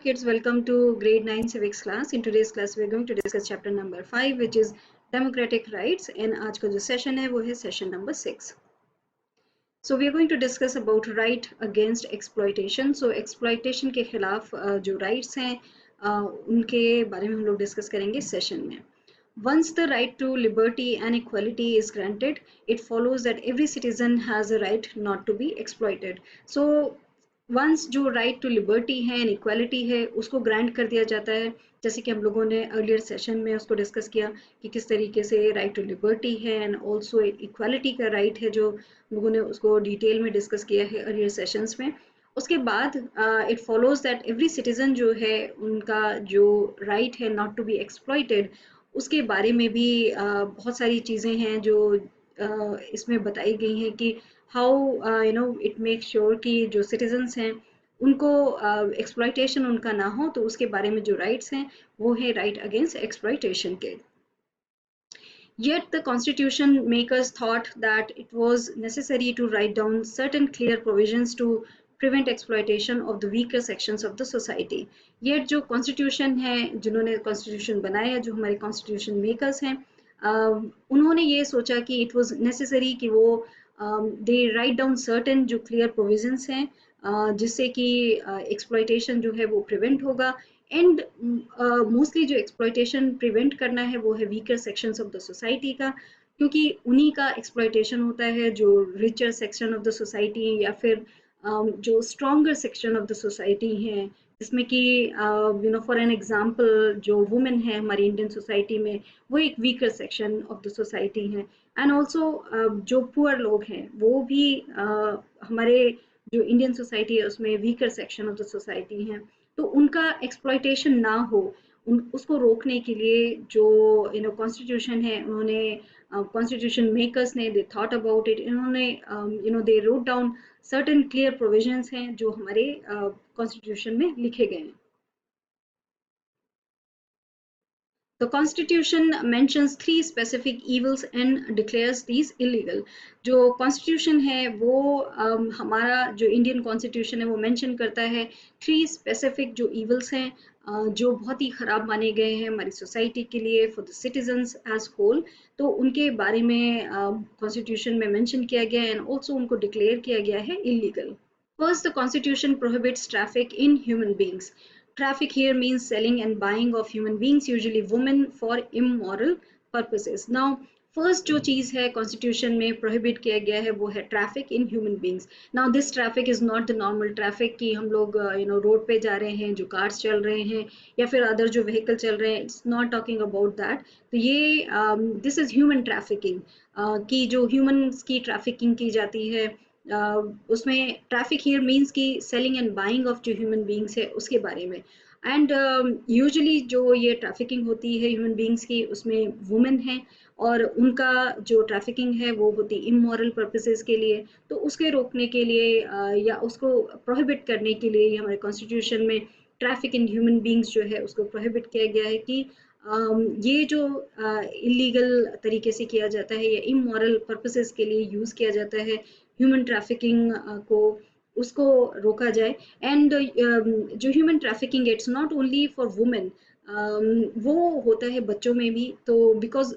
kids, welcome to grade 9 civics class. In today's class we are going to discuss chapter number 5 which is democratic rights and आज का जो session है वो है session number 6. So we are going to discuss about right against exploitation. So exploitation के खिलाफ जो rights हैं उनके बारे में हम लोग discuss करेंगे session में. Once the right to liberty and equality is granted, it follows that every citizen has a right not to be exploited. So once जो राइट टू लिबर्टी है एंड इक्वालिटी है उसको ग्रांट कर दिया जाता है, जैसे कि हम लोगों ने अर्लियर सेशन में उसको डिस्कस किया कि किस तरीके से राइट टू लिबर्टी है एंड ऑल्सो इक्वालिटी का राइट है, जो हम लोगों ने उसको डिटेल में डिस्कस किया है अर्लियर सेशंस में. उसके बाद it follows that every citizen जो है उनका जो राइट है नॉट टू बी एक्सप्लॉइटेड, उसके बारे में भी बहुत सारी चीज़ें हैं जो इसमें बताई गई हैं कि हाउ इट मेक श्योर कि जो सिटीजन्स हैं उनको एक्सप्लॉइटेशन उनका ना हो, तो उसके बारे में जो राइट्स हैं वो है राइट अगेंस्ट एक्सप्लॉइटेशन के. Yet the constitution makers thought that it was necessary to write down certain clear provisions to prevent exploitation of the weaker sections of the society. Yet जो constitution है, जिन्होंने constitution बनाया, जो हमारे constitution makers हैं, उन्होंने ये सोचा कि it was necessary कि वो they write down certain जो clear provisions हैं जिससे कि exploitation जो है वो prevent होगा. एंड मोस्टली जो एक्सप्लॉइटेशन प्रिवेंट करना है वो है weaker sections of the society का, क्योंकि उन्हीं का एक्सप्लॉइटेशन होता है जो richer section of the society या फिर जो stronger section of the society हैं, जिसमें कि फॉर एन एग्जांपल जो वुमेन है हमारी इंडियन सोसाइटी में वो एक weaker section of the society है. एंड ऑल्सो जो पुअर लोग हैं वो भी हमारे जो इंडियन सोसाइटी है उसमें weaker section of the society हैं. तो उनका एक्सप्लॉइटेशन ना हो उसको रोकने के लिए जो कॉन्स्टिट्यूशन है, उन्होंने कॉन्स्टिट्यूशन मेकर्स ने दे थॉट अबाउट इट, इन्होंने they wrote down certain clear provisions हैं जो हमारे कॉन्स्टिट्यूशन में लिखे गए हैं. The Constitution mentions 3 specific evils and declares these illegal. जो Constitution है वो हमारा जो Indian Constitution है वो mention करता है 3 specific जो evils हैं जो बहुत ही ख़राब माने गए हैं हमारी society के लिए for the citizens as whole. तो उनके बारे में Constitution में mention किया गया है and also उनको declare किया गया है illegal. First, the Constitution prohibits traffic in human beings. Traffic here means selling and buying of human beings, usually women, for immoral purposes. Now, first जो चीज़ है Constitution में prohibit किया गया है वो है traffic in human beings. Now, this traffic is not the normal traffic कि हम लोग रोड पे जा रहे हैं, जो cars चल रहे हैं या फिर other जो vehicle चल रहे हैं. It's not talking about that. तो ये this is human trafficking कि जो humans की trafficking की जाती है. उसमें ट्रैफिक हियर मींस कि सेलिंग एंड बाइंग ऑफ जो ह्यूमन बींग्स है उसके बारे में. एंड यूजुअली जो ये ट्रैफिकिंग होती है ह्यूमन बींग्स की उसमें वुमेन हैं और उनका जो ट्रैफिकिंग है वो होती इमोरल पर्पसेस के लिए. तो उसके रोकने के लिए या उसको प्रोहिबिट करने के लिए हमारे कॉन्स्टिट्यूशन में ट्रैफिक इन ह्यूमन बींग्स जो है उसको प्रोहिबिट किया गया है कि ये जो इलीगल तरीके से किया जाता है या इमोरल पर्पसेस के लिए यूज़ किया जाता है ह्यूमन ट्रैफिकिंग को, उसको रोका जाए. एंड जो human trafficking it's not only for women, वो होता है बच्चों में भी. तो बिकॉज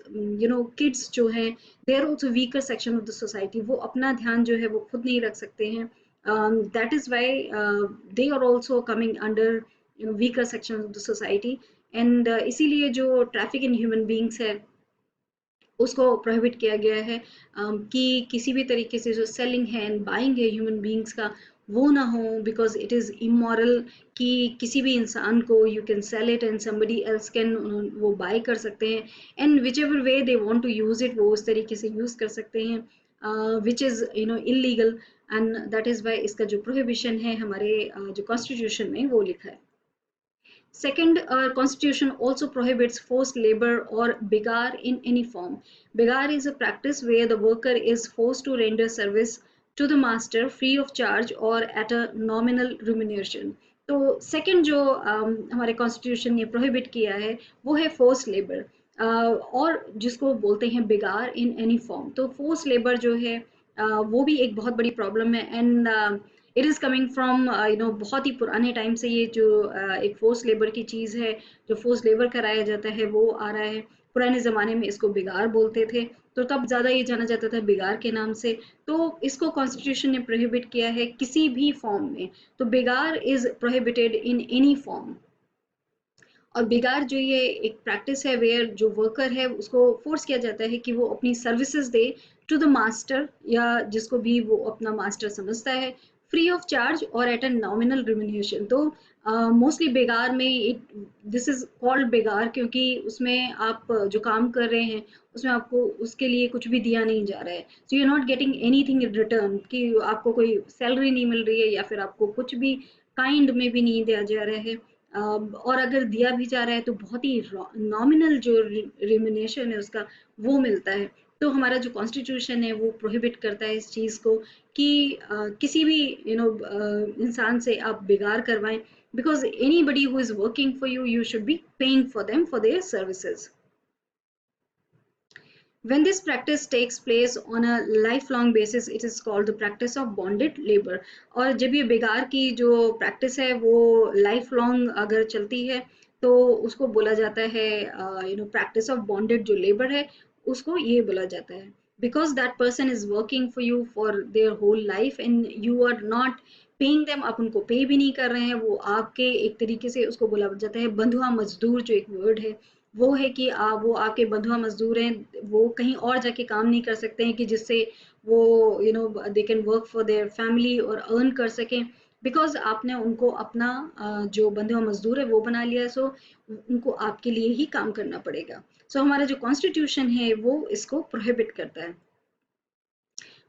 किड्स जो हैं they are also weaker section of the society, वो अपना ध्यान जो है वो खुद नहीं रख सकते हैं. That is why they are also coming under weaker section of the society. And इसीलिए जो ट्रैफिक इन ह्यूमन बींग्स है उसको प्रोहिबिट किया गया है कि किसी भी तरीके से जो सेलिंग है एंड बाइंग है ह्यूमन बींग्स का वो ना हो, बिकॉज इट इज़ इमोरल कि किसी भी इंसान को you can sell it and somebody else can वो बाय कर सकते हैं and which ever way they want to use it वो उस तरीके से यूज़ कर सकते हैं which is illegal. And that is why इसका जो प्रोहिबिशन है हमारे जो कॉन्स्टिट्यूशन में वो लिखा है. Second, our constitution also prohibits forced labor or bigar in any form. Bigar is a practice where the worker is forced to render service to the master free of charge or at a nominal remuneration. तो second जो हमारे constitution ने prohibit किया है वो है forced labor और जिसको बोलते हैं बिगार in any form. तो forced labor जो है वो भी एक बहुत बड़ी प्रॉब्लम है. And it is coming from बहुत ही पुराने टाइम से ये जो एक फोर्स लेबर की चीज़ है, जो फोर्स लेबर कराया जाता है वो आ रहा है। पुराने ज़माने में इसको बिगार बोलते थे, तो तब ज़्यादा ये जाना जाता था बिगार के नाम से। तो इसको कॉन्स्टिट्यूशन ने प्रोहिबिट किया है किसी भी फॉर्म में। तो बिगार is prohibited in any form. और बिगार जो ये एक प्रैक्टिस है वेयर जो वर्कर है उसको फोर्स किया जाता है कि वो अपनी सर्विसेज दे टू द मास्टर, या जिसको भी वो अपना मास्टर समझता है, फ्री ऑफ चार्ज और एट अ नॉमिनल रिम्यूनरेशन। तो मोस्टली बेगार में इट दिस इज कॉल्ड बेगार क्योंकि उसमें आप जो काम कर रहे हैं उसमें आपको उसके लिए कुछ भी दिया नहीं जा रहा है। So you are not getting anything in return, कि आपको कोई सैलरी नहीं मिल रही है या फिर आपको कुछ भी काइंड में भी नहीं दिया जा रहा है। और अगर दिया भी जा रहा है तो बहुत ही नॉमिनल जो रिम्यूनरेशन है उसका वो मिलता है। तो हमारा जो कॉन्स्टिट्यूशन है वो प्रोहिबिट करता है इस चीज़ को कि किसी भी इंसान से आप बेगार करवाएं, because any buddy who is working for you you should be paying for them for their services. When this practice takes place on a lifelong basis, it is called the practice of bonded labor. और जब ये बेगार की जो practice है वो life long अगर चलती है तो उसको बोला जाता है प्रैक्टिस ऑफ बॉन्डेड जो लेबर है उसको ये बोला जाता है। Because that person is working for you for their whole life and you are not paying them, आप उनको पे भी नहीं कर रहे हैं, वो आपके एक तरीके से उसको बोला जाता है बंधुआ मजदूर जो एक वर्ड है वो है कि वो आपके बंधुआ मजदूर हैं, वो कहीं और जाके काम नहीं कर सकते हैं कि जिससे वो they can work for their family और अर्न कर सकें, बिकॉज आपने उनको अपना जो बंधुआ मजदूर है वो बना लिया। सो उनको आपके लिए ही काम करना पड़ेगा। सो हमारा जो कॉन्स्टिट्यूशन है वो इसको प्रोहिबिट करता है।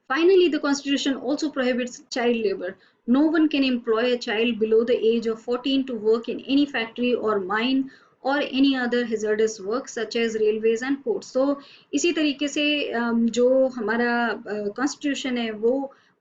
Finally, the Constitution also prohibits child labor. No one can employ a child below the age of 14 to work in any factory or mine or any other hazardous work such as railways and ports. So इसी तरीके से जो हमारा constitution है वो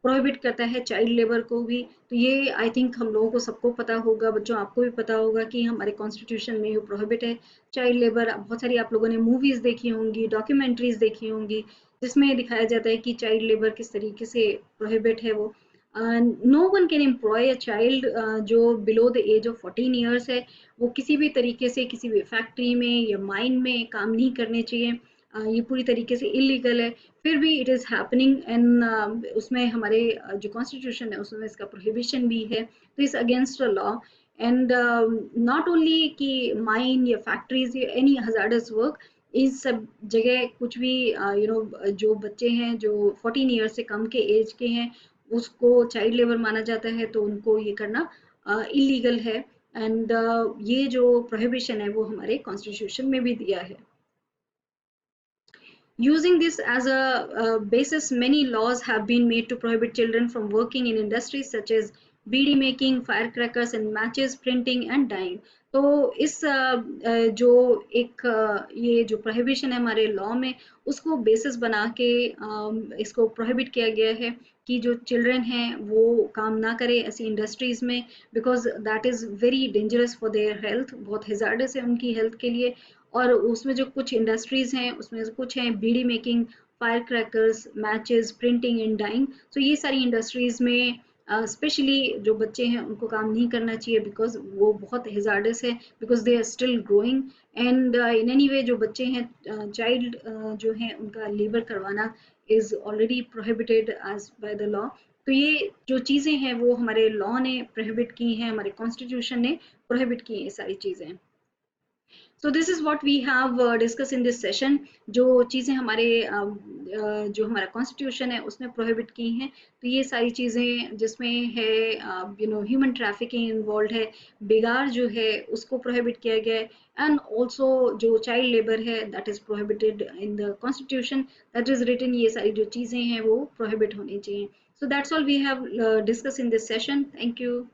prohibit करता है child labour को भी। तो ये आई थिंक हम लोगों को सबको पता होगा, बच्चों आपको भी पता होगा कि हमारे कॉन्स्टिट्यूशन में प्रोहिबिट है चाइल्ड लेबर। बहुत सारी आप लोगों ने मूवीज देखी होंगी, डॉक्यूमेंट्रीज देखी होंगी जिसमें दिखाया जाता है कि चाइल्ड लेबर किस तरीके से प्रोहिबिट है वो। No one can employ a child जो below the age of 14 years है, वो किसी भी तरीके से किसी भी फैक्ट्री में या माइन में काम नहीं करने चाहिए। ये पूरी तरीके से इलीगल है, फिर भी इट इज़ हैपनिंग एंड उसमें हमारे जो कॉन्स्टिट्यूशन है उसमें इसका प्रोहिबिशन भी है। तो इस against a law and not only कि माइन या फैक्ट्रीज या एनी हजार्डस वर्क, इस सब जगह कुछ भी जो बच्चे हैं जो 14 ईयर से कम के एज के हैं उसको चाइल्ड लेबर माना जाता है, तो उनको ये करना इलीगल है। एंड ये जो प्रोहिबिशन है वो हमारे कॉन्स्टिट्यूशन में भी दिया है। Using this as a basis, many laws have been made to prohibit children from working in industries such as beedi making, firecrackers and matches, printing and dyeing. तो इस जो एक ये जो प्रोहिबिशन है हमारे लॉ में उसको बेसिस बना के इसको प्रोहिबिट किया गया है कि जो चिल्ड्रन हैं वो काम ना करें ऐसी इंडस्ट्रीज में, because that is very dangerous for their health, बहुत हेजार्डस है उनकी हेल्थ के लिए। और उसमें जो कुछ इंडस्ट्रीज हैं उसमें कुछ हैं beedi making, fire crackers, matches, printing and dyeing. तो ये सारी इंडस्ट्रीज में स्पेशली जो बच्चे हैं उनको काम नहीं करना चाहिए बिकॉज वो बहुत हेजार्डस है, because they are still growing and in any way जो बच्चे हैं चाइल्ड जो हैं उनका लेबर करवाना is already prohibited as by the law. तो ये जो चीज़ें हैं वो हमारे लॉ ने प्रोहिबिट की हैं, हमारे कॉन्स्टिट्यूशन ने प्रोहिबिट की हैं ये सारी चीज़ें। So this is what we have discuss in this session. जो चीज़ें हमारे जो हमारा कॉन्स्टिट्यूशन है उसने प्रोहिबिट की हैं, तो ये सारी चीज़ें जिसमें है ह्यूमन ट्रैफिकिंग इन्वॉल्व है, बेगार जो है उसको प्रोहिबिट किया गया है, एंड ऑल्सो जो चाइल्ड लेबर है that is prohibited in the constitution that is written. ये सारी जो चीज़ें हैं वो प्रोहिबिट होनी चाहिए। So that's all we have discuss in this session. Thank you.